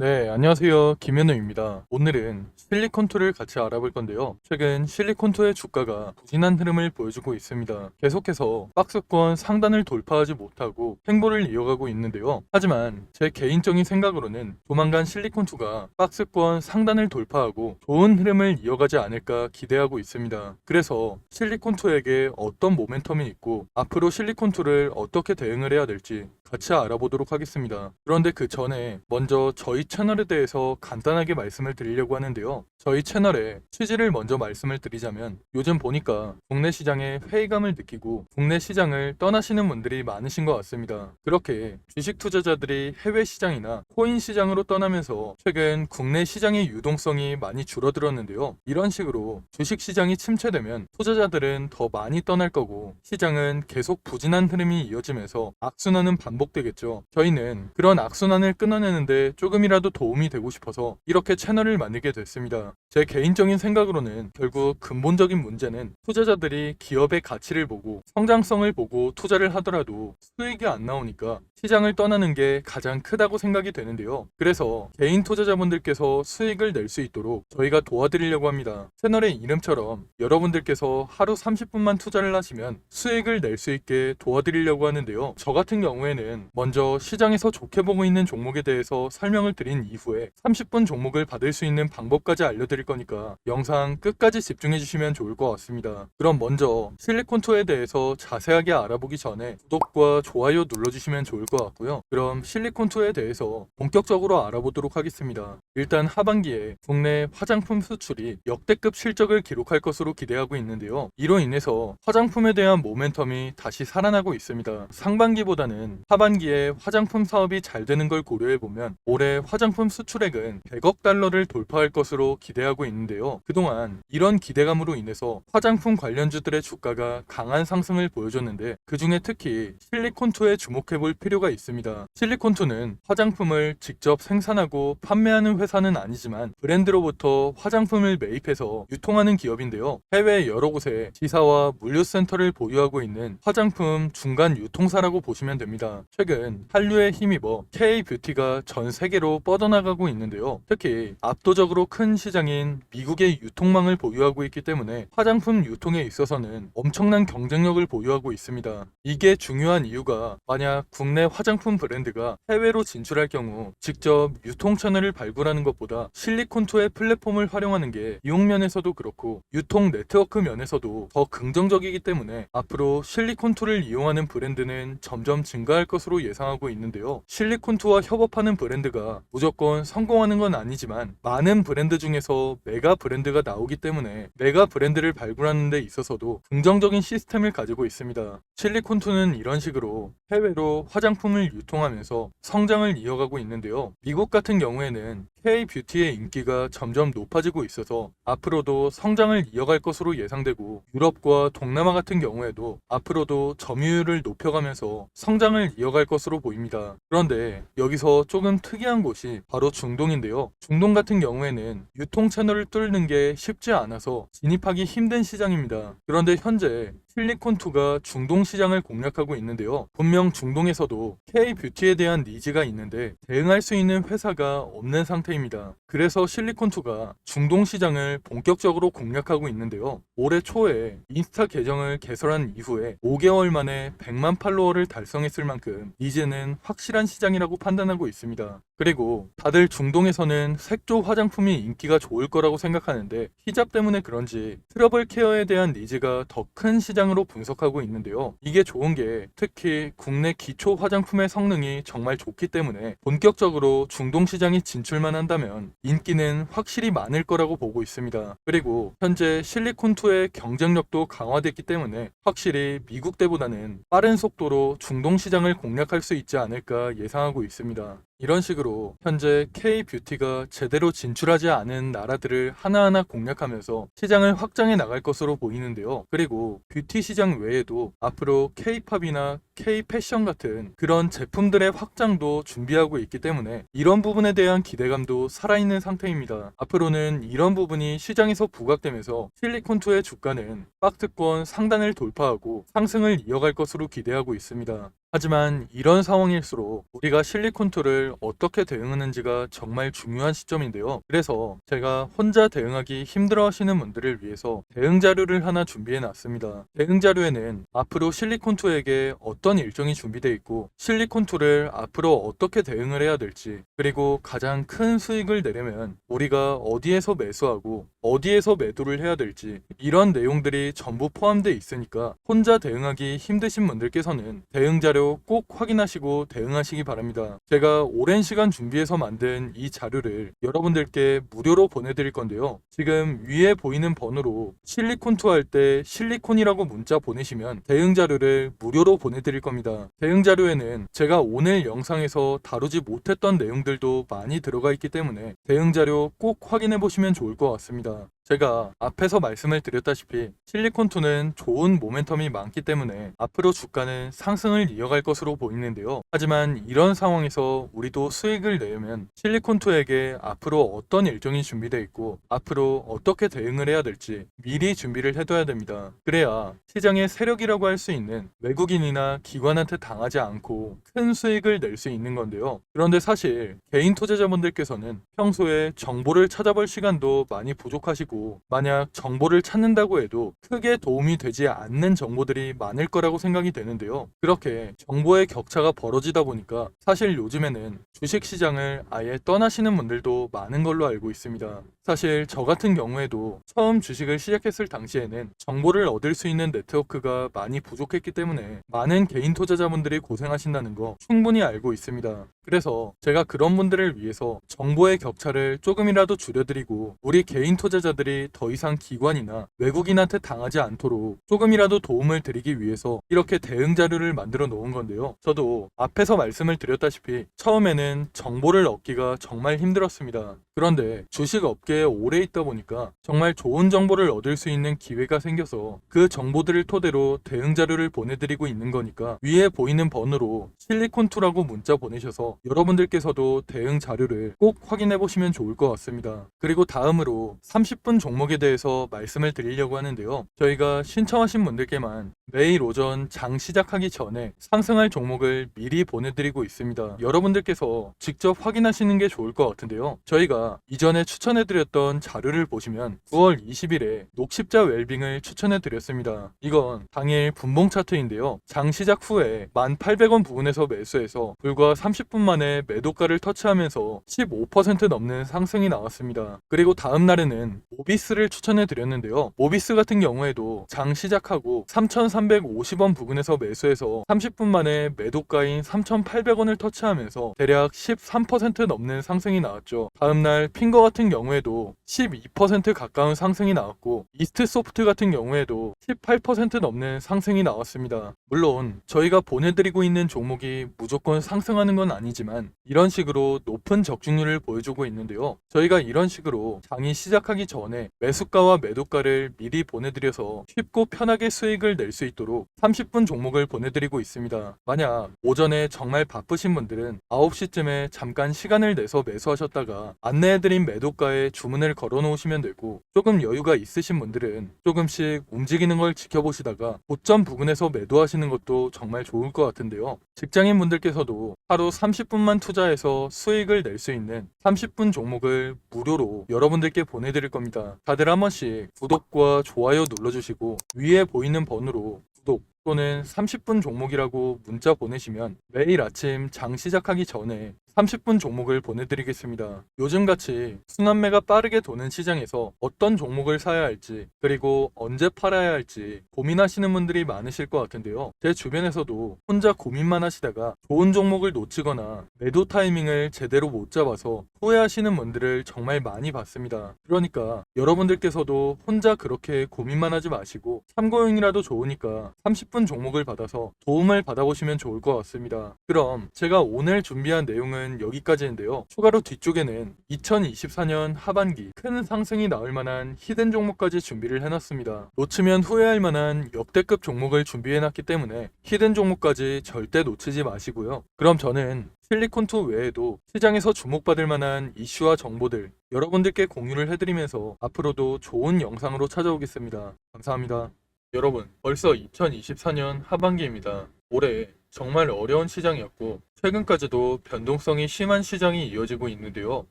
네, 안녕하세요. 김현우입니다. 오늘은 실리콘투를 같이 알아볼 건데요. 최근 실리콘투의 주가가 부진한 흐름을 보여주고 있습니다. 계속해서 박스권 상단을 돌파하지 못하고 횡보를 이어가고 있는데요. 하지만 제 개인적인 생각으로는 조만간 실리콘투가 박스권 상단을 돌파하고 좋은 흐름을 이어가지 않을까 기대하고 있습니다. 그래서 실리콘투에게 어떤 모멘텀이 있고 앞으로 실리콘투를 어떻게 대응을 해야 될지 같이 알아보도록 하겠습니다. 그런데 그 전에 먼저 저희 채널에 대해서 간단하게 말씀을 드리려고 하는데요. 저희 채널의 취지를 먼저 말씀을 드리자면 요즘 보니까 국내 시장에 회의감을 느끼고 국내 시장을 떠나시는 분들이 많으신 것 같습니다. 그렇게 주식 투자자들이 해외 시장이나 코인 시장으로 떠나면서 최근 국내 시장의 유동성이 많이 줄어들었는데요. 이런 식으로 주식 시장이 침체되면 투자자들은 더 많이 떠날 거고 시장은 계속 부진한 흐름이 이어지면서 악순환은 반복되겠죠. 저희는 그런 악순환을 끊어내는데 조금이라도 도움이 되고 싶어서 이렇게 채널을 만들게 됐습니다. 제 개인적인 생각으로는 결국 근본적인 문제는 투자자들이 기업의 가치를 보고 성장성을 보고 투자를 하더라도 수익이 안 나오니까 시장을 떠나는 게 가장 크다고 생각이 되는데요. 그래서 개인 투자자분들께서 수익을 낼 수 있도록 저희가 도와드리려고 합니다. 채널의 이름처럼 여러분들께서 하루 30분만 투자를 하시면 수익을 낼 수 있게 도와드리려고 하는데요. 저 같은 경우에는 먼저 시장에서 좋게 보고 있는 종목에 대해서 설명을 드린 이후에 30분 종목을 받을 수 있는 방법까지 알려드릴 거니까 영상 끝까지 집중해 주시면 좋을 것 같습니다. 그럼 먼저 실리콘투에 대해서 자세하게 알아보기 전에 구독과 좋아요 눌러주시면 좋을 것 같고요. 그럼 실리콘투에 대해서 본격적으로 알아보도록 하겠습니다. 일단 하반기에 국내 화장품 수출이 역대급 실적을 기록할 것으로 기대하고 있는데요. 이로 인해서 화장품에 대한 모멘텀이 다시 살아나고 있습니다. 상반기보다는 하반기에 화장품 사업이 잘 되는 걸 고려해보면 올해 화장품 수출액은 100억 달러를 돌파할 것으로 기대하고 있는데요. 그동안 이런 기대감으로 인해서 화장품 관련주들의 주가가 강한 상승을 보여줬는데 그 중에 특히 실리콘투에 주목해볼 필요가 있습니다. 실리콘투는 화장품을 직접 생산하고 판매하는 회사는 아니지만 브랜드로부터 화장품을 매입해서 유통하는 기업인데요. 해외 여러 곳에 지사와 물류센터를 보유하고 있는 화장품 중간 유통사라고 보시면 됩니다. 최근 한류에 힘입어 K-뷰티가 전 세계로 뻗어나가고 있는데요. 특히 압도적으로 큰 시장인 미국의 유통망을 보유하고 있기 때문에 화장품 유통에 있어서는 엄청난 경쟁력을 보유하고 있습니다. 이게 중요한 이유가 만약 국내 화장품 브랜드가 해외로 진출할 경우 직접 유통 채널을 발굴하는 것보다 실리콘투의 플랫폼을 활용하는 게 이용 면에서도 그렇고 유통 네트워크 면에서도 더 긍정적이기 때문에 앞으로 실리콘투를 이용하는 브랜드는 점점 증가할 것으로 예상하고 있는데요. 실리콘투와 협업하는 브랜드가 무조건 성공하는 건 아니지만 많은 브랜드 중에서 메가 브랜드가 나오기 때문에 메가 브랜드를 발굴하는 데 있어서도 긍정적인 시스템을 가지고 있습니다. 실리콘투는 이런 식으로 해외로 화장품을 유통하면서 성장을 이어가고 있는데요. 미국 같은 경우에는 K-뷰티의 인기가 점점 높아지고 있어서 앞으로도 성장을 이어갈 것으로 예상되고 유럽과 동남아 같은 경우에도 앞으로도 점유율을 높여가면서 성장을 이어갈 것으로 보입니다. 그런데 여기서 조금 특이한 곳이 바로 중동인데요. 중동 같은 경우에는 유통 채널을 뚫는 게 쉽지 않아서 진입하기 힘든 시장입니다. 그런데 현재 실리콘투가 중동 시장을 공략하고 있는데요. 분명 중동에서도 K-뷰티에 대한 니즈가 있는데 대응할 수 있는 회사가 없는 상태입니다. 그래서 실리콘투가 중동 시장을 본격적으로 공략하고 있는데요. 올해 초에 인스타 계정을 개설한 이후에 5개월 만에 100만 팔로워를 달성했을 만큼 니즈는 확실한 시장이라고 판단하고 있습니다. 그리고 다들 중동에서는 색조 화장품이 인기가 좋을 거라고 생각하는데 히잡 때문에 그런지 트러블 케어에 대한 니즈가 더 큰 시장으로 분석하고 있는데요. 이게 좋은 게 특히 국내 기초 화장품의 성능이 정말 좋기 때문에 본격적으로 중동 시장이 진출만 한다면 인기는 확실히 많을 거라고 보고 있습니다. 그리고 현재 실리콘투의 경쟁력도 강화됐기 때문에 확실히 미국 때보다는 빠른 속도로 중동 시장을 공략할 수 있지 않을까 예상하고 있습니다. 이런 식으로 현재 K-뷰티가 제대로 진출하지 않은 나라들을 하나하나 공략하면서 시장을 확장해 나갈 것으로 보이는데요. 그리고 뷰티 시장 외에도 앞으로 K-팝이나 K 패션 같은 그런 제품들의 확장도 준비하고 있기 때문에 이런 부분에 대한 기대감도 살아있는 상태입니다. 앞으로는 이런 부분이 시장에서 부각되면서 실리콘2의 주가는 박스권 상단을 돌파하고 상승을 이어갈 것으로 기대하고 있습니다. 하지만 이런 상황일수록 우리가 실리콘2를 어떻게 대응하는지가 정말 중요한 시점인데요. 그래서 제가 혼자 대응하기 힘들어 하시는 분들을 위해서 대응 자료를 하나 준비해 놨습니다. 대응 자료에는 앞으로 실리콘2에게 어떤 일정이 준비되어 있고 실리콘2를 앞으로 어떻게 대응을 해야 될지, 그리고 가장 큰 수익을 내려면 우리가 어디에서 매수하고 어디에서 매도를 해야 될지, 이런 내용들이 전부 포함되어 있으니까 혼자 대응하기 힘드신 분들께서는 대응 자료 꼭 확인하시고 대응하시기 바랍니다. 제가 오랜 시간 준비해서 만든 이 자료를 여러분들께 무료로 보내드릴 건데요. 지금 위에 보이는 번호로 실리콘2 할 때 실리콘이라고 문자 보내시면 대응 자료를 무료로 보내드릴 겁니다. 대응 자료에는 제가 오늘 영상에서 다루지 못했던 내용들도 많이 들어가 있기 때문에 대응 자료 꼭 확인해 보시면 좋을 것 같습니다. 제가 앞에서 말씀을 드렸다시피 실리콘2는 좋은 모멘텀이 많기 때문에 앞으로 주가는 상승을 이어갈 것으로 보이는데요. 하지만 이런 상황에서 우리도 수익을 내려면 실리콘2에게 앞으로 어떤 일정이 준비되어 있고 앞으로 어떻게 대응을 해야 될지 미리 준비를 해둬야 됩니다. 그래야 시장의 세력이라고 할 수 있는 외국인이나 기관한테 당하지 않고 큰 수익을 낼 수 있는 건데요. 그런데 사실 개인 투자자분들께서는 평소에 정보를 찾아볼 시간도 많이 부족하시고, 만약 정보를 찾는다고 해도 크게 도움이 되지 않는 정보들이 많을 거라고 생각이 되는데요. 그렇게 정보의 격차가 벌어지다 보니까 사실 요즘에는 주식시장을 아예 떠나시는 분들도 많은 걸로 알고 있습니다. 사실 저 같은 경우에도 처음 주식을 시작했을 당시에는 정보를 얻을 수 있는 네트워크가 많이 부족했기 때문에 많은 개인 투자자분들이 고생하신다는 거 충분히 알고 있습니다. 그래서 제가 그런 분들을 위해서 정보의 격차를 조금이라도 줄여드리고 우리 개인 투자자들이 더 이상 기관이나 외국인한테 당하지 않도록 조금이라도 도움을 드리기 위해서 이렇게 대응 자료를 만들어 놓은 건데요. 저도 앞에서 말씀을 드렸다시피 처음에는 정보를 얻기가 정말 힘들었습니다. 그런데 주식 업계에 오래 있다 보니까 정말 좋은 정보를 얻을 수 있는 기회가 생겨서 그 정보들을 토대로 대응 자료를 보내드리고 있는 거니까 위에 보이는 번호로 실리콘2라고 문자 보내셔서 여러분들께서도 대응 자료를 꼭 확인해 보시면 좋을 것 같습니다. 그리고 다음으로 30분 종목에 대해서 말씀을 드리려고 하는데요. 저희가 신청하신 분들께만 매일 오전 장 시작하기 전에 상승할 종목을 미리 보내드리고 있습니다. 여러분들께서 직접 확인하시는 게 좋을 것 같은데요. 저희가 이전에 추천해드렸던 자료를 보시면 9월 20일에 녹십자 웰빙을 추천해드렸습니다. 이건 당일 분봉 차트인데요. 장 시작 후에 1,800원 부근에서 매수해서 불과 30분 만에 매도가를 터치하면서 15% 넘는 상승이 나왔습니다. 그리고 다음 날에는 모비스를 추천해드렸는데요. 모비스 같은 경우에도 장 시작하고 3,350원 부근에서 매수해서 30분 만에 매도가인 3,800원을 터치하면서 대략 13% 넘는 상승이 나왔죠. 다음날 핑거 같은 경우에도 12% 가까운 상승이 나왔고, 이스트소프트 같은 경우에도 18% 넘는 상승이 나왔습니다. 물론 저희가 보내드리고 있는 종목이 무조건 상승하는 건 아니지만 이런 식으로 높은 적중률을 보여주고 있는데요. 저희가 이런 식으로 장이 시작하기 전에 매수가와 매도가를 미리 보내드려서 쉽고 편하게 수익을 낼 수 있도록 30분 종목을 보내드리고 있습니다. 만약 오전에 정말 바쁘신 분들은 9시쯤에 잠깐 시간을 내서 매수하셨다가 안내해드린 매도가에 주문을 걸어 놓으시면 되고, 조금 여유가 있으신 분들은 조금씩 움직이는 걸 지켜보시다가 고점 부근에서 매도하시는 것도 정말 좋을 것 같은데요. 직장인 분들께서도 하루 30분만 투자해서 수익을 낼 수 있는 30분 종목을 무료로 여러분들께 보내드릴 겁니다. 다들 한 번씩 구독과 좋아요 눌러주시고 위에 보이는 번호로 구독 또는 30분 종목이라고 문자 보내시면 매일 아침 장 시작하기 전에 30분 종목을 보내드리겠습니다. 요즘같이 순환매가 빠르게 도는 시장에서 어떤 종목을 사야 할지, 그리고 언제 팔아야 할지 고민하시는 분들이 많으실 것 같은데요. 제 주변에서도 혼자 고민만 하시다가 좋은 종목을 놓치거나 매도 타이밍을 제대로 못 잡아서 후회하시는 분들을 정말 많이 봤습니다. 그러니까 여러분들께서도 혼자 그렇게 고민만 하지 마시고 참고용이라도 좋으니까 30분 싶은 종목을 받아서 도움을 받아보시면 좋을 것 같습니다. 그럼 제가 오늘 준비한 내용은 여기까지인데요. 추가로 뒤쪽에는 2024년 하반기 큰 상승이 나올 만한 히든 종목까지 준비를 해놨습니다. 놓치면 후회할 만한 역대급 종목을 준비해놨기 때문에 히든 종목까지 절대 놓치지 마시고요. 그럼 저는 실리콘2 외에도 시장에서 주목받을 만한 이슈와 정보들 여러분들께 공유를 해드리면서 앞으로도 좋은 영상으로 찾아오겠습니다. 감사합니다. 여러분, 벌써 2024년 하반기입니다. 올해 정말 어려운 시장이었고 최근까지도 변동성이 심한 시장이 이어지고 있는데요.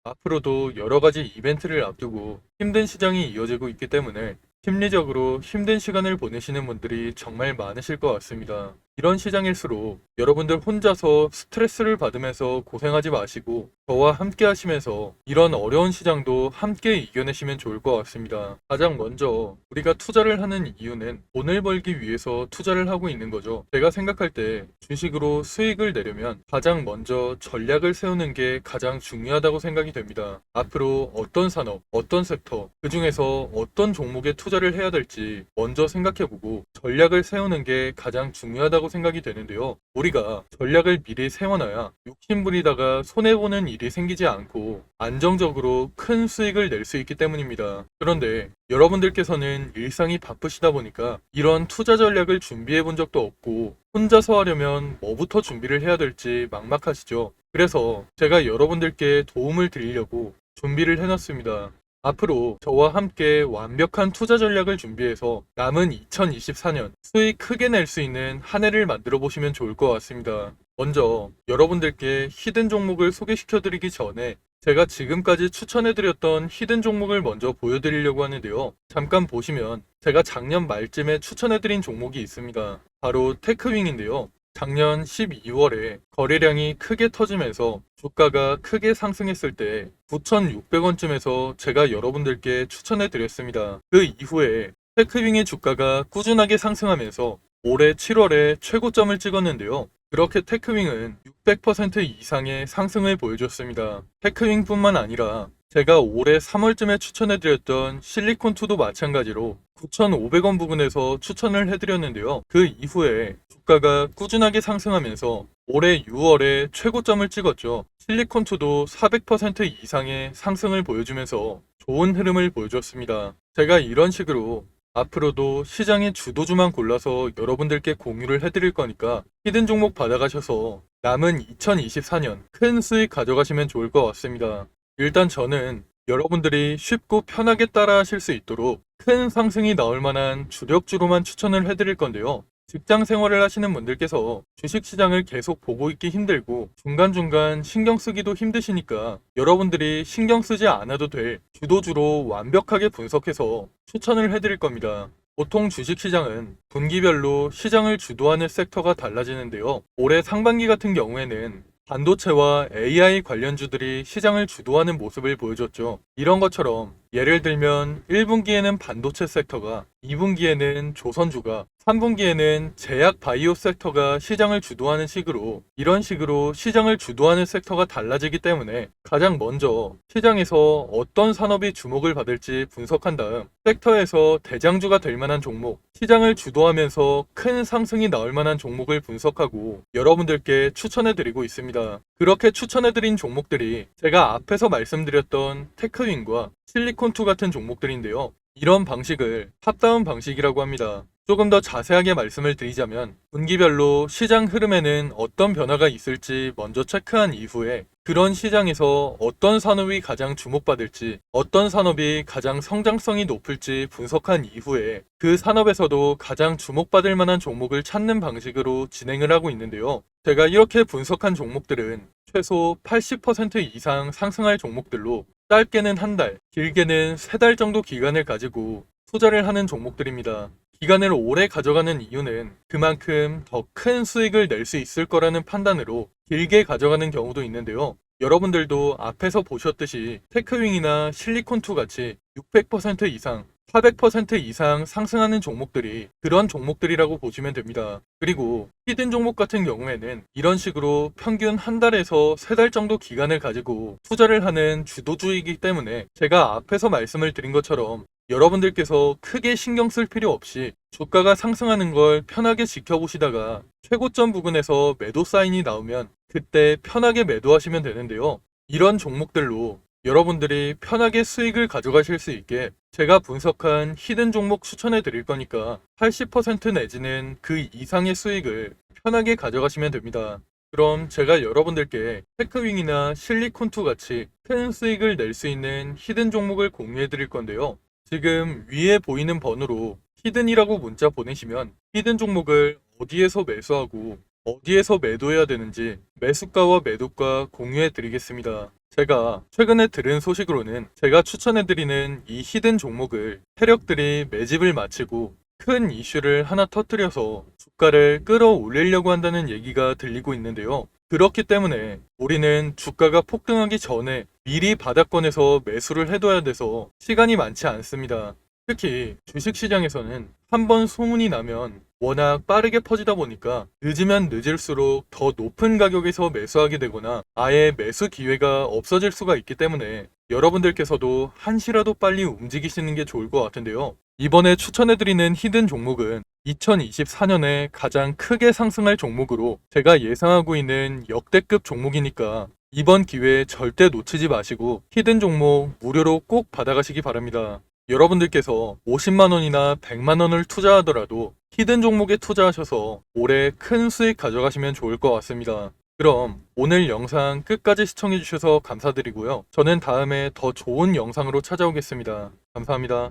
앞으로도 여러 가지 이벤트를 앞두고 힘든 시장이 이어지고 있기 때문에 심리적으로 힘든 시간을 보내시는 분들이 정말 많으실 것 같습니다. 이런 시장일수록 여러분들 혼자서 스트레스를 받으면서 고생하지 마시고 저와 함께 하시면서 이런 어려운 시장도 함께 이겨내시면 좋을 것 같습니다. 가장 먼저 우리가 투자를 하는 이유는 돈을 벌기 위해서 투자를 하고 있는 거죠. 제가 생각할 때 주식으로 수익을 내려면 가장 먼저 전략을 세우는 게 가장 중요하다고 생각이 됩니다. 앞으로 어떤 산업, 어떤 섹터, 그 중에서 어떤 종목에 투자를 해야 될지 먼저 생각해보고 전략을 세우는 게 가장 중요하다고 생각이 되는데요. 우리가 전략을 미리 세워놔야 욕심부리다가 손해보는 일이 생기지 않고 안정적으로 큰 수익을 낼 수 있기 때문입니다. 그런데 여러분들께서는 일상이 바쁘시다 보니까 이런 투자 전략을 준비해 본 적도 없고 혼자서 하려면 뭐부터 준비를 해야 될지 막막하시죠. 그래서 제가 여러분들께 도움을 드리려고 준비를 해놨습니다. 앞으로 저와 함께 완벽한 투자 전략을 준비해서 남은 2024년 수익 크게 낼 수 있는 한 해를 만들어 보시면 좋을 것 같습니다. 먼저 여러분들께 히든 종목을 소개시켜 드리기 전에 제가 지금까지 추천해드렸던 히든 종목을 먼저 보여드리려고 하는데요. 잠깐 보시면 제가 작년 말쯤에 추천해드린 종목이 있습니다. 바로 테크윙인데요. 작년 12월에 거래량이 크게 터지면서 주가가 크게 상승했을 때 9,600원쯤에서 제가 여러분들께 추천해 드렸습니다. 그 이후에 테크윙의 주가가 꾸준하게 상승하면서 올해 7월에 최고점을 찍었는데요. 그렇게 테크윙은 600% 이상의 상승을 보여줬습니다. 테크윙뿐만 아니라 제가 올해 3월쯤에 추천해드렸던 실리콘2도 마찬가지로 9,500원 부근에서 추천을 해드렸는데요. 그 이후에 주가가 꾸준하게 상승하면서 올해 6월에 최고점을 찍었죠. 실리콘2도 400% 이상의 상승을 보여주면서 좋은 흐름을 보여줬습니다. 제가 이런 식으로 앞으로도 시장의 주도주만 골라서 여러분들께 공유를 해드릴 거니까 히든 종목 받아가셔서 남은 2024년 큰 수익 가져가시면 좋을 것 같습니다. 일단 저는 여러분들이 쉽고 편하게 따라 하실 수 있도록 큰 상승이 나올 만한 주력주로만 추천을 해드릴 건데요. 직장 생활을 하시는 분들께서 주식시장을 계속 보고 있기 힘들고 중간중간 신경 쓰기도 힘드시니까 여러분들이 신경 쓰지 않아도 될 주도주로 완벽하게 분석해서 추천을 해드릴 겁니다. 보통 주식시장은 분기별로 시장을 주도하는 섹터가 달라지는데요. 올해 상반기 같은 경우에는 반도체와 AI 관련주들이 시장을 주도하는 모습을 보여줬죠. 이런 것처럼 예를 들면 1분기에는 반도체 섹터가, 2분기에는 조선주가, 3분기에는 제약 바이오 섹터가 시장을 주도하는 식으로 이런 식으로 시장을 주도하는 섹터가 달라지기 때문에 가장 먼저 시장에서 어떤 산업이 주목을 받을지 분석한 다음 섹터에서 대장주가 될 만한 종목, 시장을 주도하면서 큰 상승이 나올 만한 종목을 분석하고 여러분들께 추천해 드리고 있습니다. 그렇게 추천해 드린 종목들이 제가 앞에서 말씀드렸던 테크윙과 실리콘2 같은 종목들인데요. 이런 방식을 탑다운 방식이라고 합니다. 조금 더 자세하게 말씀을 드리자면 분기별로 시장 흐름에는 어떤 변화가 있을지 먼저 체크한 이후에 그런 시장에서 어떤 산업이 가장 주목받을지 어떤 산업이 가장 성장성이 높을지 분석한 이후에 그 산업에서도 가장 주목받을 만한 종목을 찾는 방식으로 진행을 하고 있는데요. 제가 이렇게 분석한 종목들은 최소 80% 이상 상승할 종목들로 짧게는 한 달, 길게는 3달 정도 기간을 가지고 투자를 하는 종목들입니다. 기간을 오래 가져가는 이유는 그만큼 더 큰 수익을 낼 수 있을 거라는 판단으로 길게 가져가는 경우도 있는데요. 여러분들도 앞에서 보셨듯이 테크윙이나 실리콘2 같이 600% 이상 400% 이상 상승하는 종목들이 그런 종목들이라고 보시면 됩니다. 그리고 히든 종목 같은 경우에는 이런 식으로 평균 한 달에서 세 달 정도 기간을 가지고 투자를 하는 주도주이기 때문에 제가 앞에서 말씀을 드린 것처럼 여러분들께서 크게 신경 쓸 필요 없이 주가가 상승하는 걸 편하게 지켜보시다가 최고점 부근에서 매도 사인이 나오면 그때 편하게 매도하시면 되는데요. 이런 종목들로 여러분들이 편하게 수익을 가져가실 수 있게 제가 분석한 히든 종목 추천해 드릴 거니까 80% 내지는 그 이상의 수익을 편하게 가져가시면 됩니다. 그럼 제가 여러분들께 테크윙이나 실리콘2 같이 큰 수익을 낼 수 있는 히든 종목을 공유해 드릴 건데요. 지금 위에 보이는 번호로 히든이라고 문자 보내시면 히든 종목을 어디에서 매수하고 어디에서 매도해야 되는지 매수가와 매도가 공유해 드리겠습니다. 제가 최근에 들은 소식으로는 제가 추천해드리는 이 히든 종목을 세력들이 매집을 마치고 큰 이슈를 하나 터뜨려서 주가를 끌어올리려고 한다는 얘기가 들리고 있는데요. 그렇기 때문에 우리는 주가가 폭등하기 전에 미리 바닥권에서 매수를 해둬야 돼서 시간이 많지 않습니다. 특히 주식시장에서는 한번 소문이 나면 워낙 빠르게 퍼지다 보니까 늦으면 늦을수록 더 높은 가격에서 매수하게 되거나 아예 매수 기회가 없어질 수가 있기 때문에 여러분들께서도 한시라도 빨리 움직이시는 게 좋을 것 같은데요. 이번에 추천해드리는 히든 종목은 2024년에 가장 크게 상승할 종목으로 제가 예상하고 있는 역대급 종목이니까 이번 기회에 절대 놓치지 마시고 히든 종목 무료로 꼭 받아가시기 바랍니다. 여러분들께서 50만원이나 100만원을 투자하더라도 히든 종목에 투자하셔서 올해 큰 수익 가져가시면 좋을 것 같습니다. 그럼 오늘 영상 끝까지 시청해주셔서 감사드리고요. 저는 다음에 더 좋은 영상으로 찾아오겠습니다. 감사합니다.